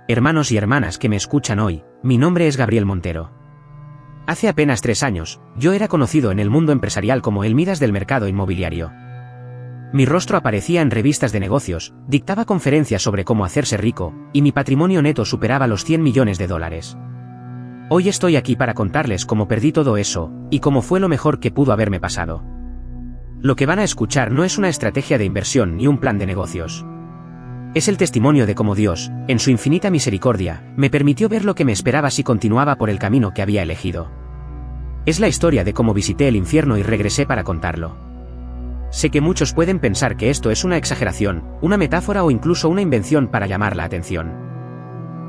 Hermanos y hermanas que me escuchan hoy, mi nombre es Gabriel Montero. Hace apenas 3 años, yo era conocido en el mundo empresarial como el Midas del mercado inmobiliario. Mi rostro aparecía en revistas de negocios, dictaba conferencias sobre cómo hacerse rico, y mi patrimonio neto superaba los $100 millones. Hoy estoy aquí para contarles cómo perdí todo eso, y cómo fue lo mejor que pudo haberme pasado. Lo que van a escuchar no es una estrategia de inversión ni un plan de negocios. Es el testimonio de cómo Dios, en su infinita misericordia, me permitió ver lo que me esperaba si continuaba por el camino que había elegido. Es la historia de cómo visité el infierno y regresé para contarlo. Sé que muchos pueden pensar que esto es una exageración, una metáfora o incluso una invención para llamar la atención.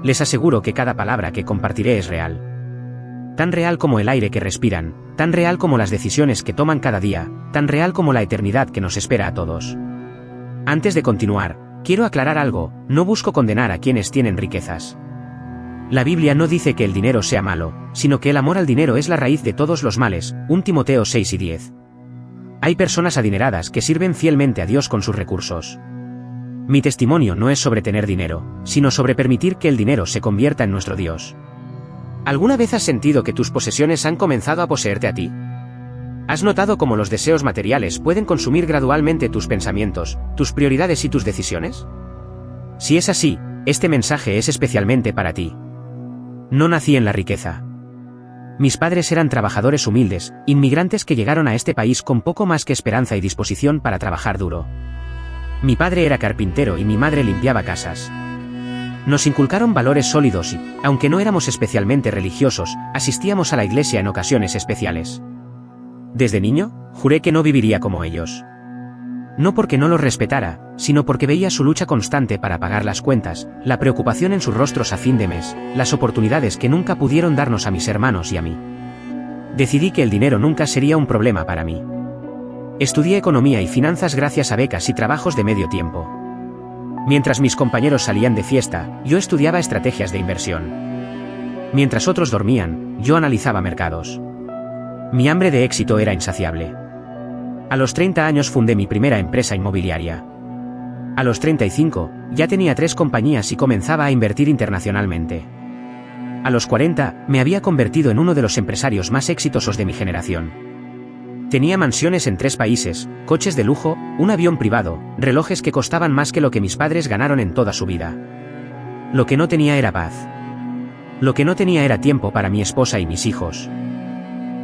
Les aseguro que cada palabra que compartiré es real. Tan real como el aire que respiran, tan real como las decisiones que toman cada día, tan real como la eternidad que nos espera a todos. Antes de continuar, quiero aclarar algo, no busco condenar a quienes tienen riquezas. La Biblia no dice que el dinero sea malo, sino que el amor al dinero es la raíz de todos los males, 1 Timoteo 6:10. Hay personas adineradas que sirven fielmente a Dios con sus recursos. Mi testimonio no es sobre tener dinero, sino sobre permitir que el dinero se convierta en nuestro Dios. ¿Alguna vez has sentido que tus posesiones han comenzado a poseerte a ti? ¿Has notado cómo los deseos materiales pueden consumir gradualmente tus pensamientos, tus prioridades y tus decisiones? Si es así, este mensaje es especialmente para ti. No nací en la riqueza. Mis padres eran trabajadores humildes, inmigrantes que llegaron a este país con poco más que esperanza y disposición para trabajar duro. Mi padre era carpintero y mi madre limpiaba casas. Nos inculcaron valores sólidos y, aunque no éramos especialmente religiosos, asistíamos a la iglesia en ocasiones especiales. Desde niño, juré que no viviría como ellos. No porque no los respetara, sino porque veía su lucha constante para pagar las cuentas, la preocupación en sus rostros a fin de mes, las oportunidades que nunca pudieron darnos a mis hermanos y a mí. Decidí que el dinero nunca sería un problema para mí. Estudié economía y finanzas gracias a becas y trabajos de medio tiempo. Mientras mis compañeros salían de fiesta, yo estudiaba estrategias de inversión. Mientras otros dormían, yo analizaba mercados. Mi hambre de éxito era insaciable. A los 30 años fundé mi primera empresa inmobiliaria. A los 35, ya tenía 3 compañías y comenzaba a invertir internacionalmente. A los 40, me había convertido en uno de los empresarios más exitosos de mi generación. Tenía mansiones en 3 países, coches de lujo, un avión privado, relojes que costaban más que lo que mis padres ganaron en toda su vida. Lo que no tenía era paz. Lo que no tenía era tiempo para mi esposa y mis hijos.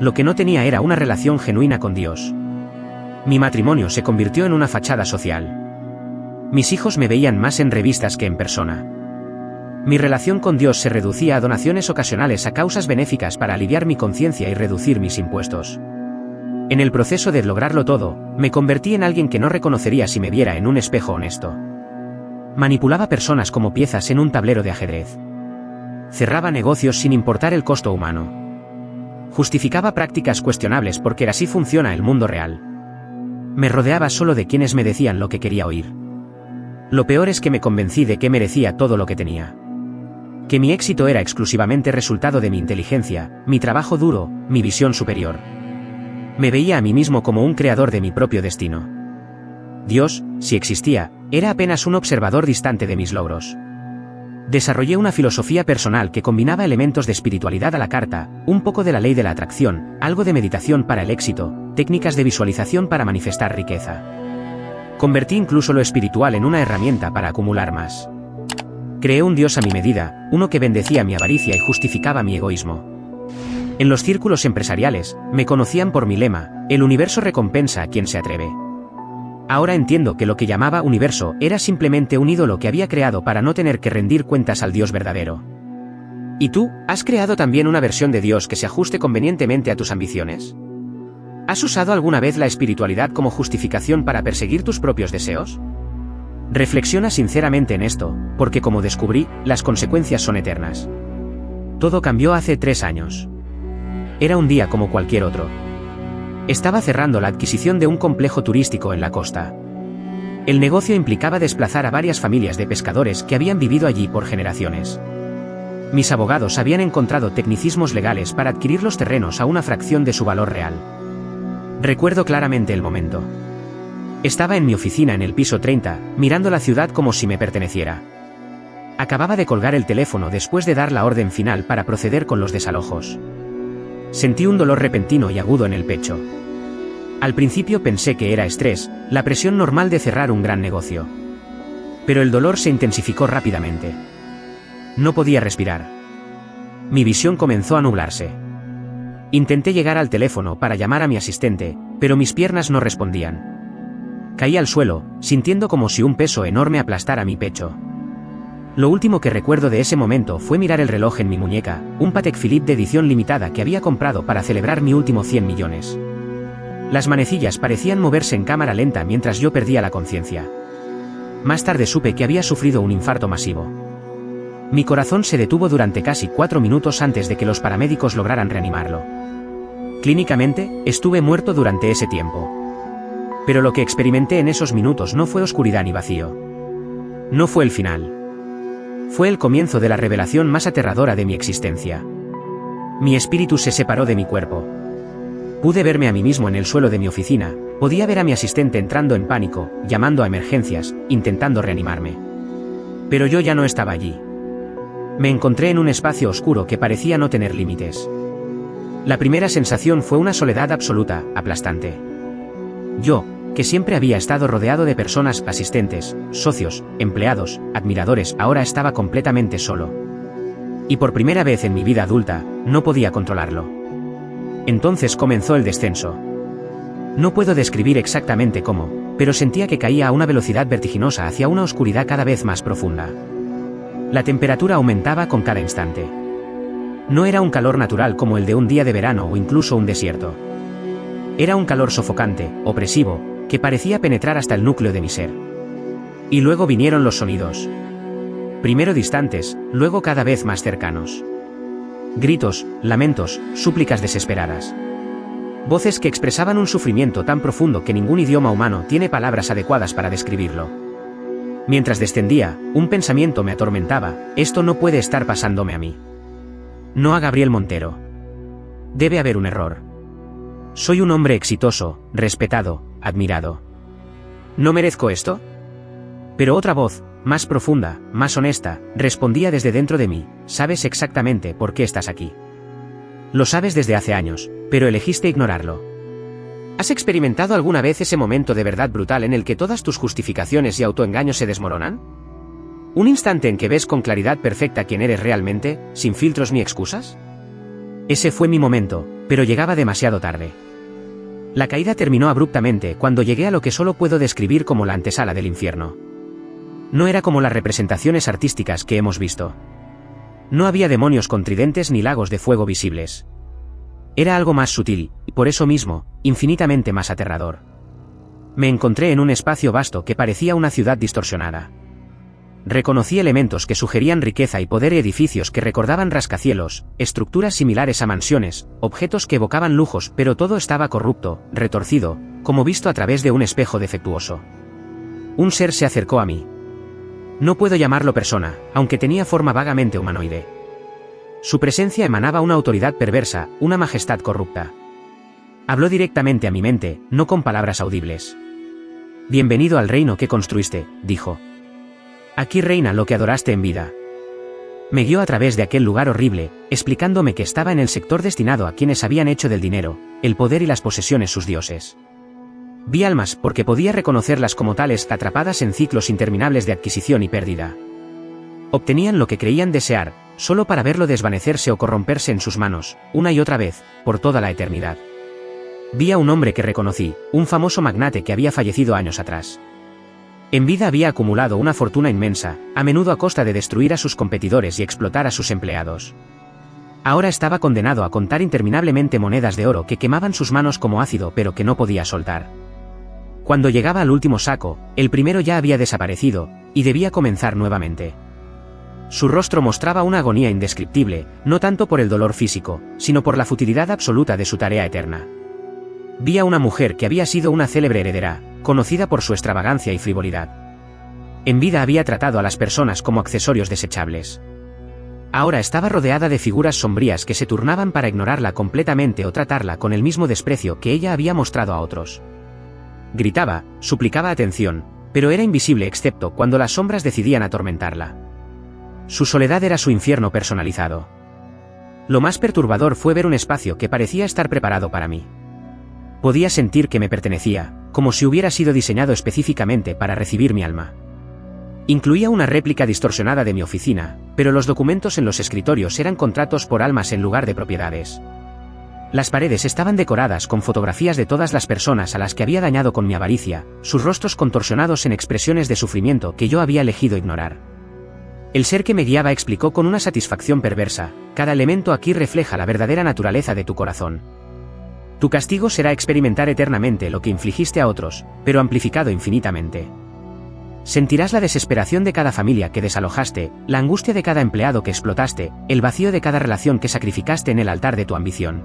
Lo que no tenía era una relación genuina con Dios. Mi matrimonio se convirtió en una fachada social. Mis hijos me veían más en revistas que en persona. Mi relación con Dios se reducía a donaciones ocasionales a causas benéficas para aliviar mi conciencia y reducir mis impuestos. En el proceso de lograrlo todo, me convertí en alguien que no reconocería si me viera en un espejo honesto. Manipulaba personas como piezas en un tablero de ajedrez. Cerraba negocios sin importar el costo humano. Justificaba prácticas cuestionables porque así funciona el mundo real. Me rodeaba solo de quienes me decían lo que quería oír. Lo peor es que me convencí de que merecía todo lo que tenía. Que mi éxito era exclusivamente resultado de mi inteligencia, mi trabajo duro, mi visión superior. Me veía a mí mismo como un creador de mi propio destino. Dios, si existía, era apenas un observador distante de mis logros. Desarrollé una filosofía personal que combinaba elementos de espiritualidad a la carta, un poco de la ley de la atracción, algo de meditación para el éxito, técnicas de visualización para manifestar riqueza. Convertí incluso lo espiritual en una herramienta para acumular más. Creé un Dios a mi medida, uno que bendecía mi avaricia y justificaba mi egoísmo. En los círculos empresariales, me conocían por mi lema, el universo recompensa a quien se atreve. Ahora entiendo que lo que llamaba universo era simplemente un ídolo que había creado para no tener que rendir cuentas al Dios verdadero. ¿Y tú, has creado también una versión de Dios que se ajuste convenientemente a tus ambiciones? ¿Has usado alguna vez la espiritualidad como justificación para perseguir tus propios deseos? Reflexiona sinceramente en esto, porque como descubrí, las consecuencias son eternas. Todo cambió hace 3 años. Era un día como cualquier otro. Estaba cerrando la adquisición de un complejo turístico en la costa. El negocio implicaba desplazar a varias familias de pescadores que habían vivido allí por generaciones. Mis abogados habían encontrado tecnicismos legales para adquirir los terrenos a una fracción de su valor real. Recuerdo claramente el momento. Estaba en mi oficina en el piso 30, mirando la ciudad como si me perteneciera. Acababa de colgar el teléfono después de dar la orden final para proceder con los desalojos. Sentí un dolor repentino y agudo en el pecho. Al principio pensé que era estrés, la presión normal de cerrar un gran negocio. Pero el dolor se intensificó rápidamente. No podía respirar. Mi visión comenzó a nublarse. Intenté llegar al teléfono para llamar a mi asistente, pero mis piernas no respondían. Caí al suelo, sintiendo como si un peso enorme aplastara mi pecho. Lo último que recuerdo de ese momento fue mirar el reloj en mi muñeca, un Patek Philippe de edición limitada que había comprado para celebrar mi último 100 millones. Las manecillas parecían moverse en cámara lenta mientras yo perdía la conciencia. Más tarde supe que había sufrido un infarto masivo. Mi corazón se detuvo durante casi 4 minutos antes de que los paramédicos lograran reanimarlo. Clínicamente, estuve muerto durante ese tiempo. Pero lo que experimenté en esos minutos no fue oscuridad ni vacío. No fue el final. Fue el comienzo de la revelación más aterradora de mi existencia. Mi espíritu se separó de mi cuerpo. Pude verme a mí mismo en el suelo de mi oficina, podía ver a mi asistente entrando en pánico, llamando a emergencias, intentando reanimarme. Pero yo ya no estaba allí. Me encontré en un espacio oscuro que parecía no tener límites. La primera sensación fue una soledad absoluta, aplastante. Yo, que siempre había estado rodeado de personas, asistentes, socios, empleados, admiradores, ahora estaba completamente solo. Y por primera vez en mi vida adulta, no podía controlarlo. Entonces comenzó el descenso. No puedo describir exactamente cómo, pero sentía que caía a una velocidad vertiginosa hacia una oscuridad cada vez más profunda. La temperatura aumentaba con cada instante. No era un calor natural como el de un día de verano o incluso un desierto. Era un calor sofocante, opresivo, que parecía penetrar hasta el núcleo de mi ser. Y luego vinieron los sonidos. Primero distantes, luego cada vez más cercanos. Gritos, lamentos, súplicas desesperadas. Voces que expresaban un sufrimiento tan profundo que ningún idioma humano tiene palabras adecuadas para describirlo. Mientras descendía, un pensamiento me atormentaba: esto no puede estar pasándome a mí. No a Gabriel Montero. Debe haber un error. Soy un hombre exitoso, respetado, admirado. ¿No merezco esto? Pero otra voz, más profunda, más honesta, respondía desde dentro de mí: sabes exactamente por qué estás aquí. Lo sabes desde hace años, pero elegiste ignorarlo. ¿Has experimentado alguna vez ese momento de verdad brutal en el que todas tus justificaciones y autoengaños se desmoronan? ¿Un instante en que ves con claridad perfecta quién eres realmente, sin filtros ni excusas? Ese fue mi momento, pero llegaba demasiado tarde. La caída terminó abruptamente cuando llegué a lo que solo puedo describir como la antesala del infierno. No era como las representaciones artísticas que hemos visto. No había demonios con tridentes ni lagos de fuego visibles. Era algo más sutil, y por eso mismo, infinitamente más aterrador. Me encontré en un espacio vasto que parecía una ciudad distorsionada. Reconocí elementos que sugerían riqueza y poder, edificios que recordaban rascacielos, estructuras similares a mansiones, objetos que evocaban lujos, pero todo estaba corrupto, retorcido, como visto a través de un espejo defectuoso. Un ser se acercó a mí. No puedo llamarlo persona, aunque tenía forma vagamente humanoide. Su presencia emanaba una autoridad perversa, una majestad corrupta. Habló directamente a mi mente, no con palabras audibles. «Bienvenido al reino que construiste», dijo. «Aquí reina lo que adoraste en vida». Me guió a través de aquel lugar horrible, explicándome que estaba en el sector destinado a quienes habían hecho del dinero, el poder y las posesiones sus dioses. Vi almas porque podía reconocerlas como tales, atrapadas en ciclos interminables de adquisición y pérdida. Obtenían lo que creían desear, solo para verlo desvanecerse o corromperse en sus manos, una y otra vez, por toda la eternidad. Vi a un hombre que reconocí, un famoso magnate que había fallecido años atrás. En vida había acumulado una fortuna inmensa, a menudo a costa de destruir a sus competidores y explotar a sus empleados. Ahora estaba condenado a contar interminablemente monedas de oro que quemaban sus manos como ácido pero que no podía soltar. Cuando llegaba al último saco, el primero ya había desaparecido, y debía comenzar nuevamente. Su rostro mostraba una agonía indescriptible, no tanto por el dolor físico, sino por la futilidad absoluta de su tarea eterna. Vi a una mujer que había sido una célebre heredera, conocida por su extravagancia y frivolidad. En vida había tratado a las personas como accesorios desechables. Ahora estaba rodeada de figuras sombrías que se turnaban para ignorarla completamente o tratarla con el mismo desprecio que ella había mostrado a otros. Gritaba, suplicaba atención, pero era invisible excepto cuando las sombras decidían atormentarla. Su soledad era su infierno personalizado. Lo más perturbador fue ver un espacio que parecía estar preparado para mí. Podía sentir que me pertenecía, como si hubiera sido diseñado específicamente para recibir mi alma. Incluía una réplica distorsionada de mi oficina, pero los documentos en los escritorios eran contratos por almas en lugar de propiedades. Las paredes estaban decoradas con fotografías de todas las personas a las que había dañado con mi avaricia, sus rostros contorsionados en expresiones de sufrimiento que yo había elegido ignorar. El ser que me guiaba explicó con una satisfacción perversa: cada elemento aquí refleja la verdadera naturaleza de tu corazón. Tu castigo será experimentar eternamente lo que infligiste a otros, pero amplificado infinitamente. Sentirás la desesperación de cada familia que desalojaste, la angustia de cada empleado que explotaste, el vacío de cada relación que sacrificaste en el altar de tu ambición.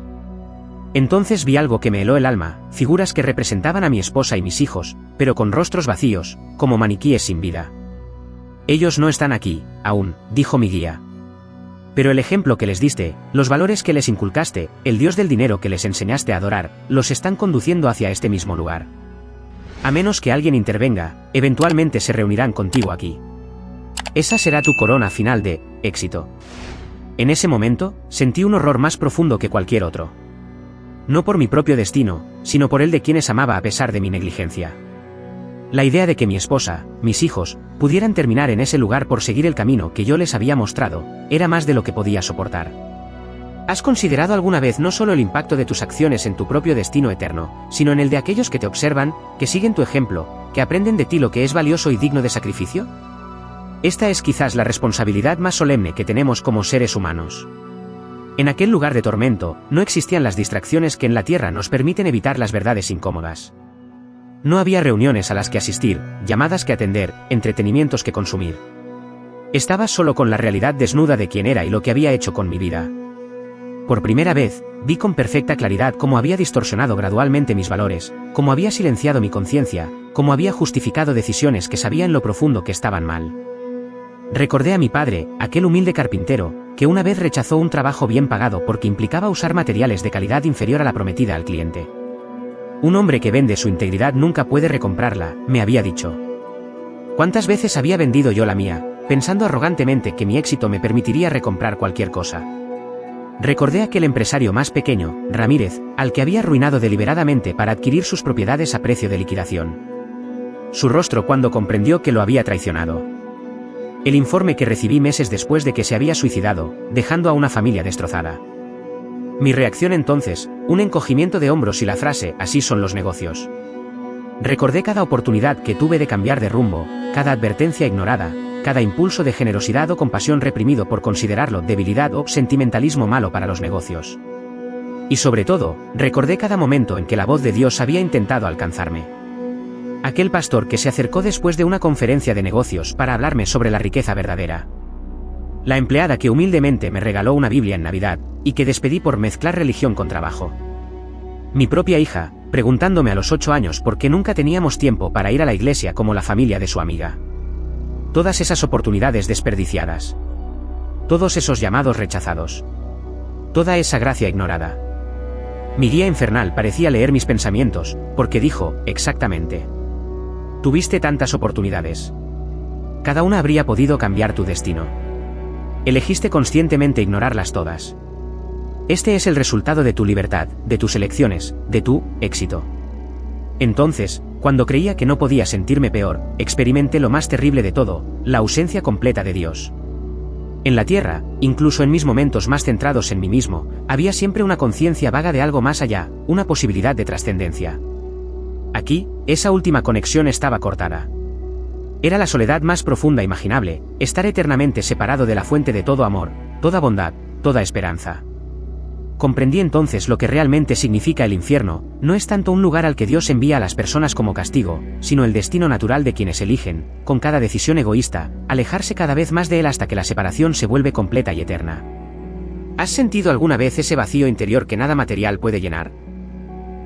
Entonces vi algo que me heló el alma, figuras que representaban a mi esposa y mis hijos, pero con rostros vacíos, como maniquíes sin vida. Ellos no están aquí, aún, dijo mi guía. Pero el ejemplo que les diste, los valores que les inculcaste, el Dios del dinero que les enseñaste a adorar, los están conduciendo hacia este mismo lugar. A menos que alguien intervenga, eventualmente se reunirán contigo aquí. Esa será tu corona final de éxito. En ese momento, sentí un horror más profundo que cualquier otro. No por mi propio destino, sino por el de quienes amaba a pesar de mi negligencia. La idea de que mi esposa, mis hijos, pudieran terminar en ese lugar por seguir el camino que yo les había mostrado, era más de lo que podía soportar. ¿Has considerado alguna vez no solo el impacto de tus acciones en tu propio destino eterno, sino en el de aquellos que te observan, que siguen tu ejemplo, que aprenden de ti lo que es valioso y digno de sacrificio? Esta es quizás la responsabilidad más solemne que tenemos como seres humanos. En aquel lugar de tormento, no existían las distracciones que en la tierra nos permiten evitar las verdades incómodas. No había reuniones a las que asistir, llamadas que atender, entretenimientos que consumir. Estaba solo con la realidad desnuda de quién era y lo que había hecho con mi vida. Por primera vez, vi con perfecta claridad cómo había distorsionado gradualmente mis valores, cómo había silenciado mi conciencia, cómo había justificado decisiones que sabía en lo profundo que estaban mal. Recordé a mi padre, aquel humilde carpintero, que una vez rechazó un trabajo bien pagado porque implicaba usar materiales de calidad inferior a la prometida al cliente. Un hombre que vende su integridad nunca puede recomprarla, me había dicho. ¿Cuántas veces había vendido yo la mía, pensando arrogantemente que mi éxito me permitiría recomprar cualquier cosa? Recordé a aquel empresario más pequeño, Ramírez, al que había arruinado deliberadamente para adquirir sus propiedades a precio de liquidación. Su rostro cuando comprendió que lo había traicionado. El informe que recibí meses después de que se había suicidado, dejando a una familia destrozada. Mi reacción entonces, un encogimiento de hombros y la frase: así son los negocios. Recordé cada oportunidad que tuve de cambiar de rumbo, cada advertencia ignorada, cada impulso de generosidad o compasión reprimido por considerarlo debilidad o sentimentalismo malo para los negocios. Y sobre todo, recordé cada momento en que la voz de Dios había intentado alcanzarme. Aquel pastor que se acercó después de una conferencia de negocios para hablarme sobre la riqueza verdadera. La empleada que humildemente me regaló una Biblia en Navidad, y que despedí por mezclar religión con trabajo. Mi propia hija, preguntándome a los 8 años por qué nunca teníamos tiempo para ir a la iglesia como la familia de su amiga. Todas esas oportunidades desperdiciadas. Todos esos llamados rechazados. Toda esa gracia ignorada. Mi guía infernal parecía leer mis pensamientos, porque dijo: exactamente. Tuviste tantas oportunidades. Cada una habría podido cambiar tu destino. Elegiste conscientemente ignorarlas todas. Este es el resultado de tu libertad, de tus elecciones, de tu éxito. Entonces, cuando creía que no podía sentirme peor, experimenté lo más terrible de todo, la ausencia completa de Dios. En la tierra, incluso en mis momentos más centrados en mí mismo, había siempre una conciencia vaga de algo más allá, una posibilidad de trascendencia. Aquí, esa última conexión estaba cortada. Era la soledad más profunda imaginable, estar eternamente separado de la fuente de todo amor, toda bondad, toda esperanza. Comprendí entonces lo que realmente significa el infierno: no es tanto un lugar al que Dios envía a las personas como castigo, sino el destino natural de quienes eligen, con cada decisión egoísta, alejarse cada vez más de él hasta que la separación se vuelve completa y eterna. ¿Has sentido alguna vez ese vacío interior que nada material puede llenar?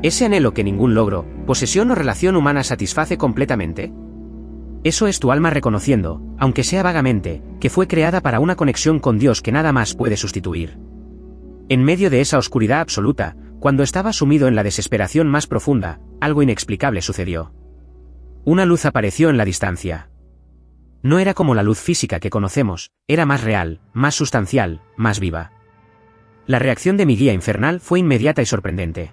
¿Ese anhelo que ningún logro, posesión o relación humana satisface completamente? Eso es tu alma reconociendo, aunque sea vagamente, que fue creada para una conexión con Dios que nada más puede sustituir. En medio de esa oscuridad absoluta, cuando estaba sumido en la desesperación más profunda, algo inexplicable sucedió. Una luz apareció en la distancia. No era como la luz física que conocemos, era más real, más sustancial, más viva. La reacción de mi guía infernal fue inmediata y sorprendente.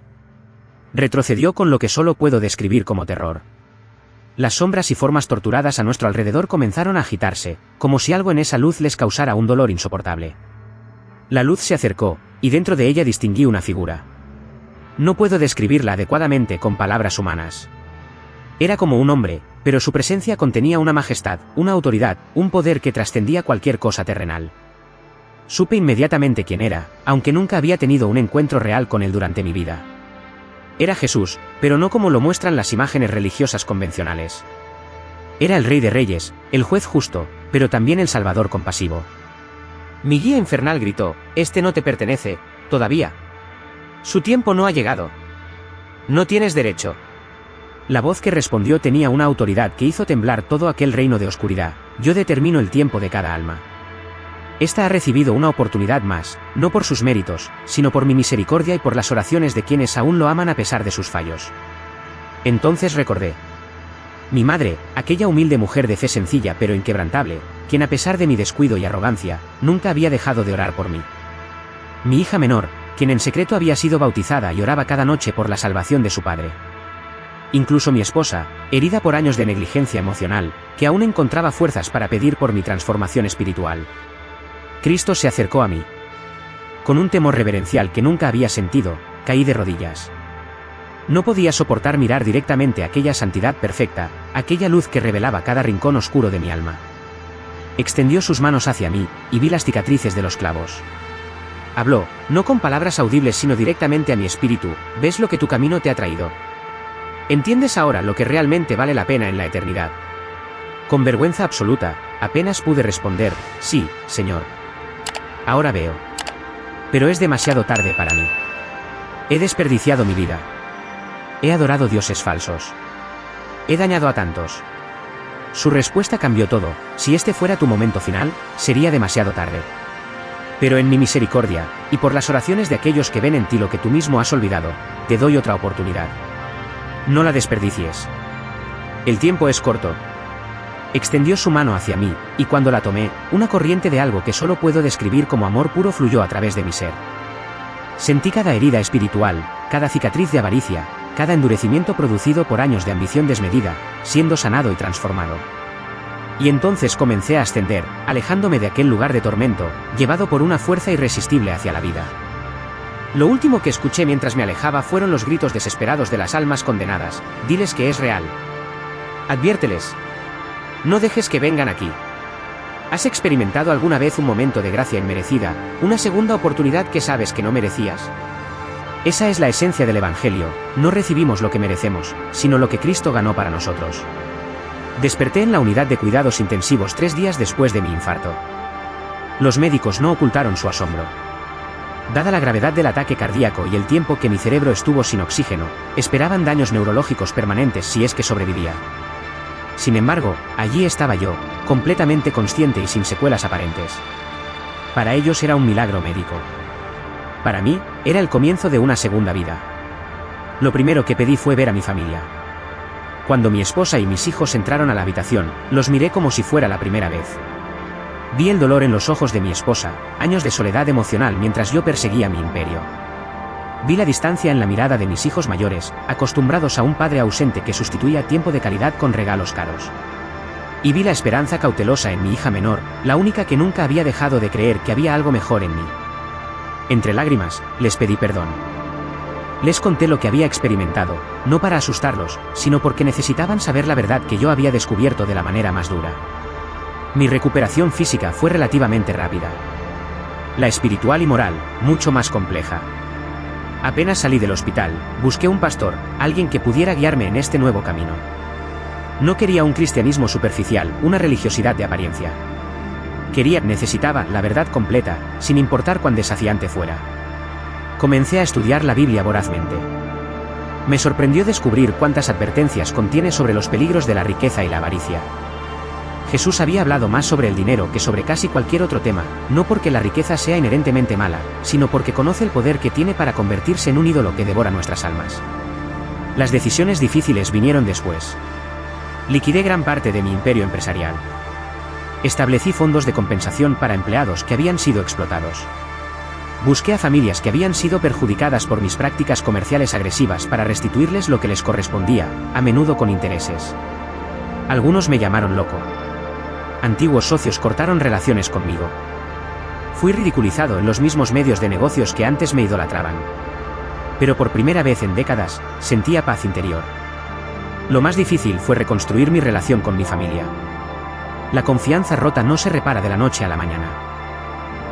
Retrocedió con lo que solo puedo describir como terror. Las sombras y formas torturadas a nuestro alrededor comenzaron a agitarse, como si algo en esa luz les causara un dolor insoportable. La luz se acercó, y dentro de ella distinguí una figura. No puedo describirla adecuadamente con palabras humanas. Era como un hombre, pero su presencia contenía una majestad, una autoridad, un poder que trascendía cualquier cosa terrenal. Supe inmediatamente quién era, aunque nunca había tenido un encuentro real con él durante mi vida. Era Jesús, pero no como lo muestran las imágenes religiosas convencionales. Era el Rey de Reyes, el juez justo, pero también el Salvador compasivo. Mi guía infernal gritó: «Este no te pertenece, todavía. Su tiempo no ha llegado. No tienes derecho». La voz que respondió tenía una autoridad que hizo temblar todo aquel reino de oscuridad. Yo determino el tiempo de cada alma. Esta ha recibido una oportunidad más, no por sus méritos, sino por mi misericordia y por las oraciones de quienes aún lo aman a pesar de sus fallos. Entonces recordé. Mi madre, aquella humilde mujer de fe sencilla pero inquebrantable, quien a pesar de mi descuido y arrogancia, nunca había dejado de orar por mí. Mi hija menor, quien en secreto había sido bautizada y oraba cada noche por la salvación de su padre. Incluso mi esposa, herida por años de negligencia emocional, que aún encontraba fuerzas para pedir por mi transformación espiritual. Cristo se acercó a mí. Con un temor reverencial que nunca había sentido, caí de rodillas. No podía soportar mirar directamente aquella santidad perfecta, aquella luz que revelaba cada rincón oscuro de mi alma. Extendió sus manos hacia mí, y vi las cicatrices de los clavos. Habló, no con palabras audibles sino directamente a mi espíritu: «¿Ves lo que tu camino te ha traído? ¿Entiendes ahora lo que realmente vale la pena en la eternidad?». Con vergüenza absoluta, apenas pude responder: «Sí, Señor. Ahora veo. Pero es demasiado tarde para mí. He desperdiciado mi vida. He adorado dioses falsos. He dañado a tantos». Su respuesta cambió todo: «Si este fuera tu momento final, sería demasiado tarde. Pero en mi misericordia, y por las oraciones de aquellos que ven en ti lo que tú mismo has olvidado, te doy otra oportunidad. No la desperdicies. El tiempo es corto». Extendió su mano hacia mí, y cuando la tomé, una corriente de algo que solo puedo describir como amor puro fluyó a través de mi ser. Sentí cada herida espiritual, cada cicatriz de avaricia, cada endurecimiento producido por años de ambición desmedida, siendo sanado y transformado. Y entonces comencé a ascender, alejándome de aquel lugar de tormento, llevado por una fuerza irresistible hacia la vida. Lo último que escuché mientras me alejaba fueron los gritos desesperados de las almas condenadas: «Diles que es real. Adviérteles. No dejes que vengan aquí». ¿Has experimentado alguna vez un momento de gracia inmerecida, una segunda oportunidad que sabes que no merecías? Esa es la esencia del Evangelio: no recibimos lo que merecemos, sino lo que Cristo ganó para nosotros. Desperté en la unidad de cuidados intensivos 3 días después de mi infarto. Los médicos no ocultaron su asombro. Dada la gravedad del ataque cardíaco y el tiempo que mi cerebro estuvo sin oxígeno, esperaban daños neurológicos permanentes si es que sobrevivía. Sin embargo, allí estaba yo, completamente consciente y sin secuelas aparentes. Para ellos era un milagro médico. Para mí, era el comienzo de una segunda vida. Lo primero que pedí fue ver a mi familia. Cuando mi esposa y mis hijos entraron a la habitación, los miré como si fuera la primera vez. Vi el dolor en los ojos de mi esposa, años de soledad emocional mientras yo perseguía mi imperio. Vi la distancia en la mirada de mis hijos mayores, acostumbrados a un padre ausente que sustituía tiempo de calidad con regalos caros. Y vi la esperanza cautelosa en mi hija menor, la única que nunca había dejado de creer que había algo mejor en mí. Entre lágrimas, les pedí perdón. Les conté lo que había experimentado, no para asustarlos, sino porque necesitaban saber la verdad que yo había descubierto de la manera más dura. Mi recuperación física fue relativamente rápida. La espiritual y moral, mucho más compleja. Apenas salí del hospital, busqué un pastor, alguien que pudiera guiarme en este nuevo camino. No quería un cristianismo superficial, una religiosidad de apariencia. Necesitaba la verdad completa, sin importar cuán desafiante fuera. Comencé a estudiar la Biblia vorazmente. Me sorprendió descubrir cuántas advertencias contiene sobre los peligros de la riqueza y la avaricia. Jesús había hablado más sobre el dinero que sobre casi cualquier otro tema, no porque la riqueza sea inherentemente mala, sino porque conoce el poder que tiene para convertirse en un ídolo que devora nuestras almas. Las decisiones difíciles vinieron después. Liquidé gran parte de mi imperio empresarial. Establecí fondos de compensación para empleados que habían sido explotados. Busqué a familias que habían sido perjudicadas por mis prácticas comerciales agresivas para restituirles lo que les correspondía, a menudo con intereses. Algunos me llamaron loco. Antiguos socios cortaron relaciones conmigo. Fui ridiculizado en los mismos medios de negocios que antes me idolatraban. Pero por primera vez en décadas, sentía paz interior. Lo más difícil fue reconstruir mi relación con mi familia. La confianza rota no se repara de la noche a la mañana.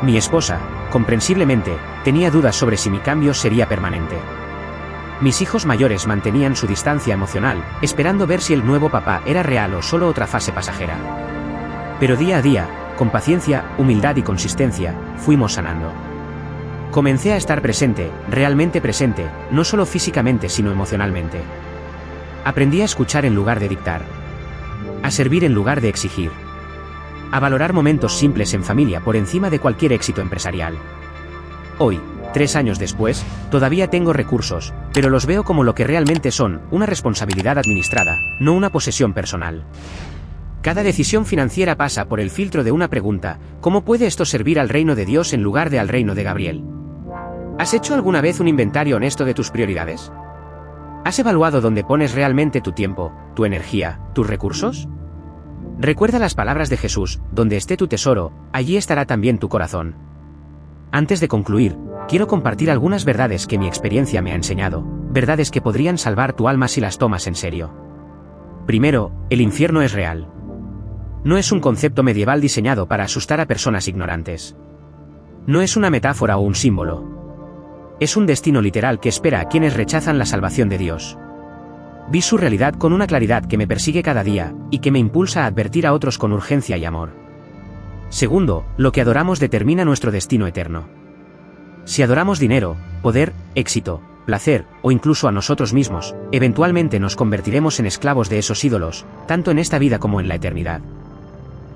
Mi esposa, comprensiblemente, tenía dudas sobre si mi cambio sería permanente. Mis hijos mayores mantenían su distancia emocional, esperando ver si el nuevo papá era real o solo otra fase pasajera. Pero día a día, con paciencia, humildad y consistencia, fuimos sanando. Comencé a estar presente, realmente presente, no solo físicamente sino emocionalmente. Aprendí a escuchar en lugar de dictar. A servir en lugar de exigir. A valorar momentos simples en familia por encima de cualquier éxito empresarial. Hoy, 3 años después, todavía tengo recursos, pero los veo como lo que realmente son, una responsabilidad administrada, no una posesión personal. Cada decisión financiera pasa por el filtro de una pregunta: ¿cómo puede esto servir al reino de Dios en lugar de al reino de Gabriel? ¿Has hecho alguna vez un inventario honesto de tus prioridades? ¿Has evaluado dónde pones realmente tu tiempo, tu energía, tus recursos? Recuerda las palabras de Jesús: donde esté tu tesoro, allí estará también tu corazón. Antes de concluir, quiero compartir algunas verdades que mi experiencia me ha enseñado, verdades que podrían salvar tu alma si las tomas en serio. Primero, el infierno es real. No es un concepto medieval diseñado para asustar a personas ignorantes. No es una metáfora o un símbolo. Es un destino literal que espera a quienes rechazan la salvación de Dios. Vi su realidad con una claridad que me persigue cada día, y que me impulsa a advertir a otros con urgencia y amor. Segundo, lo que adoramos determina nuestro destino eterno. Si adoramos dinero, poder, éxito, placer, o incluso a nosotros mismos, eventualmente nos convertiremos en esclavos de esos ídolos, tanto en esta vida como en la eternidad.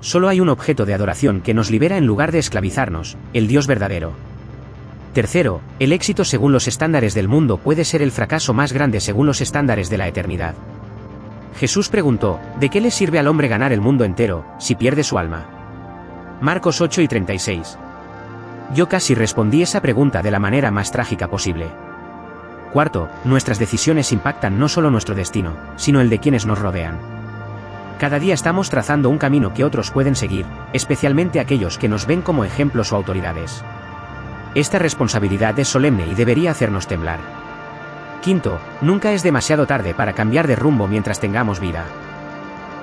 Solo hay un objeto de adoración que nos libera en lugar de esclavizarnos: el Dios verdadero. Tercero, el éxito según los estándares del mundo puede ser el fracaso más grande según los estándares de la eternidad. Jesús preguntó: ¿de qué le sirve al hombre ganar el mundo entero, si pierde su alma? Marcos 8:36. Yo casi respondí esa pregunta de la manera más trágica posible. Cuarto, nuestras decisiones impactan no solo nuestro destino, sino el de quienes nos rodean. Cada día estamos trazando un camino que otros pueden seguir, especialmente aquellos que nos ven como ejemplos o autoridades. Esta responsabilidad es solemne y debería hacernos temblar. Quinto, nunca es demasiado tarde para cambiar de rumbo mientras tengamos vida.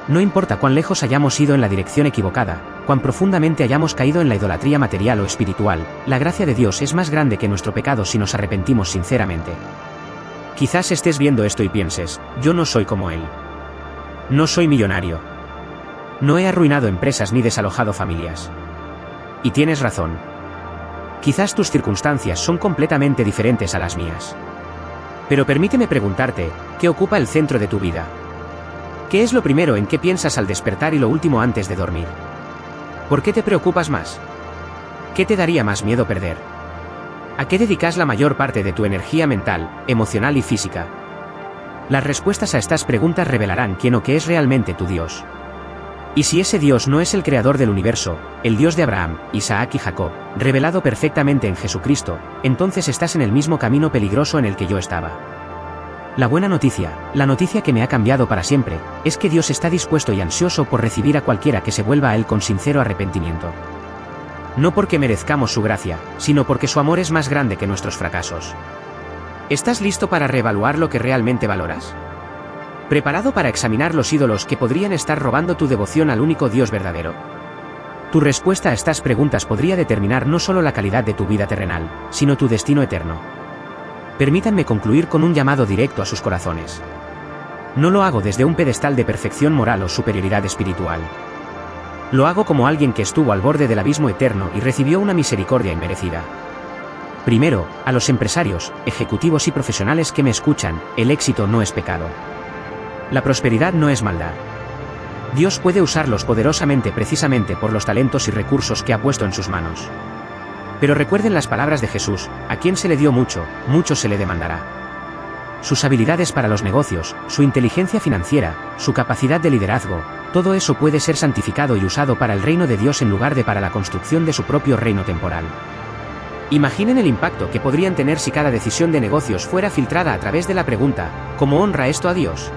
No importa cuán lejos hayamos ido en la dirección equivocada, cuán profundamente hayamos caído en la idolatría material o espiritual, la gracia de Dios es más grande que nuestro pecado si nos arrepentimos sinceramente. Quizás estés viendo esto y pienses: yo no soy como él. No soy millonario. No he arruinado empresas ni desalojado familias. Y tienes razón. Quizás tus circunstancias son completamente diferentes a las mías. Pero permíteme preguntarte: ¿qué ocupa el centro de tu vida? ¿Qué es lo primero en que piensas al despertar y lo último antes de dormir? ¿Por qué te preocupas más? ¿Qué te daría más miedo perder? ¿A qué dedicas la mayor parte de tu energía mental, emocional y física? Las respuestas a estas preguntas revelarán quién o qué es realmente tu Dios. Y si ese Dios no es el creador del universo, el Dios de Abraham, Isaac y Jacob, revelado perfectamente en Jesucristo, entonces estás en el mismo camino peligroso en el que yo estaba. La buena noticia, la noticia que me ha cambiado para siempre, es que Dios está dispuesto y ansioso por recibir a cualquiera que se vuelva a Él con sincero arrepentimiento. No porque merezcamos su gracia, sino porque su amor es más grande que nuestros fracasos. ¿Estás listo para reevaluar lo que realmente valoras? ¿Preparado para examinar los ídolos que podrían estar robando tu devoción al único Dios verdadero? Tu respuesta a estas preguntas podría determinar no solo la calidad de tu vida terrenal, sino tu destino eterno. Permítanme concluir con un llamado directo a sus corazones. No lo hago desde un pedestal de perfección moral o superioridad espiritual. Lo hago como alguien que estuvo al borde del abismo eterno y recibió una misericordia inmerecida. Primero, a los empresarios, ejecutivos y profesionales que me escuchan: el éxito no es pecado. La prosperidad no es maldad. Dios puede usarlos poderosamente precisamente por los talentos y recursos que ha puesto en sus manos. Pero recuerden las palabras de Jesús: a quien se le dio mucho, mucho se le demandará. Sus habilidades para los negocios, su inteligencia financiera, su capacidad de liderazgo, todo eso puede ser santificado y usado para el reino de Dios en lugar de para la construcción de su propio reino temporal. Imaginen el impacto que podrían tener si cada decisión de negocios fuera filtrada a través de la pregunta: ¿cómo honra esto a Dios?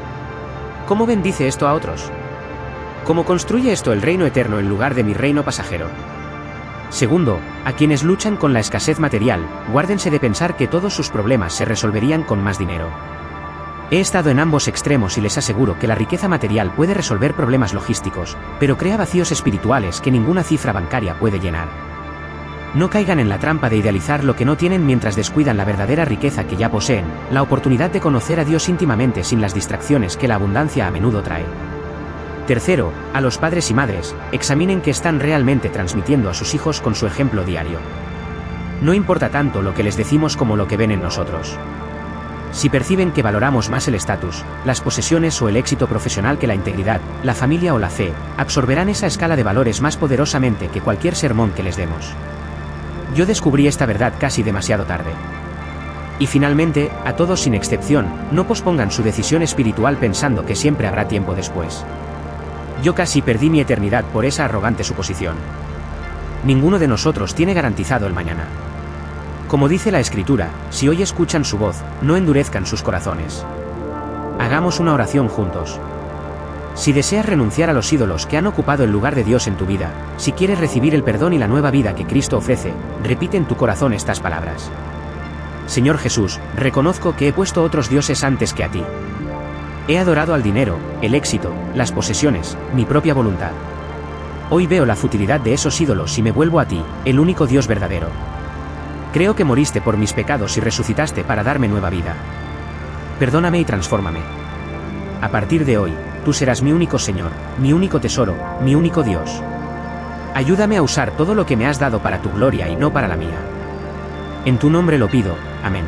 ¿Cómo bendice esto a otros? ¿Cómo construye esto el reino eterno en lugar de mi reino pasajero? Segundo, a quienes luchan con la escasez material, guárdense de pensar que todos sus problemas se resolverían con más dinero. He estado en ambos extremos y les aseguro que la riqueza material puede resolver problemas logísticos, pero crea vacíos espirituales que ninguna cifra bancaria puede llenar. No caigan en la trampa de idealizar lo que no tienen mientras descuidan la verdadera riqueza que ya poseen, la oportunidad de conocer a Dios íntimamente sin las distracciones que la abundancia a menudo trae. Tercero, a los padres y madres, examinen qué están realmente transmitiendo a sus hijos con su ejemplo diario. No importa tanto lo que les decimos como lo que ven en nosotros. Si perciben que valoramos más el estatus, las posesiones o el éxito profesional que la integridad, la familia o la fe, absorberán esa escala de valores más poderosamente que cualquier sermón que les demos. Yo descubrí esta verdad casi demasiado tarde. Y finalmente, a todos sin excepción, no pospongan su decisión espiritual pensando que siempre habrá tiempo después. Yo casi perdí mi eternidad por esa arrogante suposición. Ninguno de nosotros tiene garantizado el mañana. Como dice la Escritura, si hoy escuchan su voz, no endurezcan sus corazones. Hagamos una oración juntos. Si deseas renunciar a los ídolos que han ocupado el lugar de Dios en tu vida, si quieres recibir el perdón y la nueva vida que Cristo ofrece, repite en tu corazón estas palabras. Señor Jesús, reconozco que he puesto otros dioses antes que a ti. He adorado al dinero, el éxito, las posesiones, mi propia voluntad. Hoy veo la futilidad de esos ídolos y me vuelvo a ti, el único Dios verdadero. Creo que moriste por mis pecados y resucitaste para darme nueva vida. Perdóname y transfórmame. A partir de hoy, tú serás mi único Señor, mi único tesoro, mi único Dios. Ayúdame a usar todo lo que me has dado para tu gloria y no para la mía. En tu nombre lo pido, amén.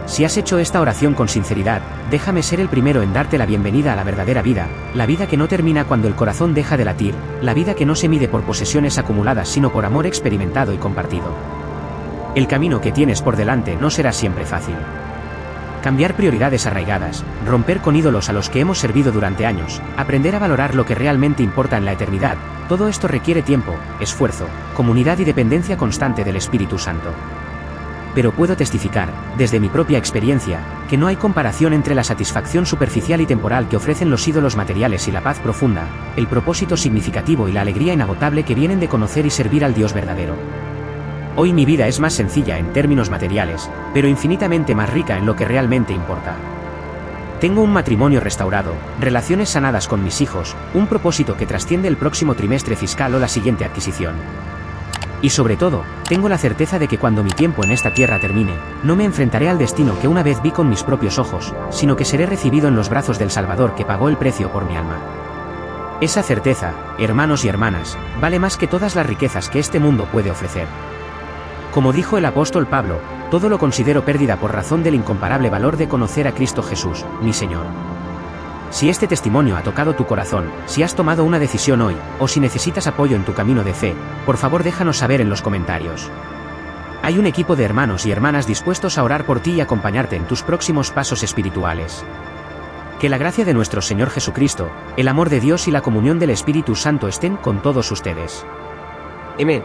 Si has hecho esta oración con sinceridad, déjame ser el primero en darte la bienvenida a la verdadera vida, la vida que no termina cuando el corazón deja de latir, la vida que no se mide por posesiones acumuladas sino por amor experimentado y compartido. El camino que tienes por delante no será siempre fácil. Cambiar prioridades arraigadas, romper con ídolos a los que hemos servido durante años, aprender a valorar lo que realmente importa en la eternidad, todo esto requiere tiempo, esfuerzo, comunidad y dependencia constante del Espíritu Santo. Pero puedo testificar, desde mi propia experiencia, que no hay comparación entre la satisfacción superficial y temporal que ofrecen los ídolos materiales y la paz profunda, el propósito significativo y la alegría inagotable que vienen de conocer y servir al Dios verdadero. Hoy mi vida es más sencilla en términos materiales, pero infinitamente más rica en lo que realmente importa. Tengo un matrimonio restaurado, relaciones sanadas con mis hijos, un propósito que trasciende el próximo trimestre fiscal o la siguiente adquisición. Y sobre todo, tengo la certeza de que cuando mi tiempo en esta tierra termine, no me enfrentaré al destino que una vez vi con mis propios ojos, sino que seré recibido en los brazos del Salvador que pagó el precio por mi alma. Esa certeza, hermanos y hermanas, vale más que todas las riquezas que este mundo puede ofrecer. Como dijo el apóstol Pablo, todo lo considero pérdida por razón del incomparable valor de conocer a Cristo Jesús, mi Señor. Si este testimonio ha tocado tu corazón, si has tomado una decisión hoy, o si necesitas apoyo en tu camino de fe, por favor déjanos saber en los comentarios. Hay un equipo de hermanos y hermanas dispuestos a orar por ti y acompañarte en tus próximos pasos espirituales. Que la gracia de nuestro Señor Jesucristo, el amor de Dios y la comunión del Espíritu Santo estén con todos ustedes. Amén.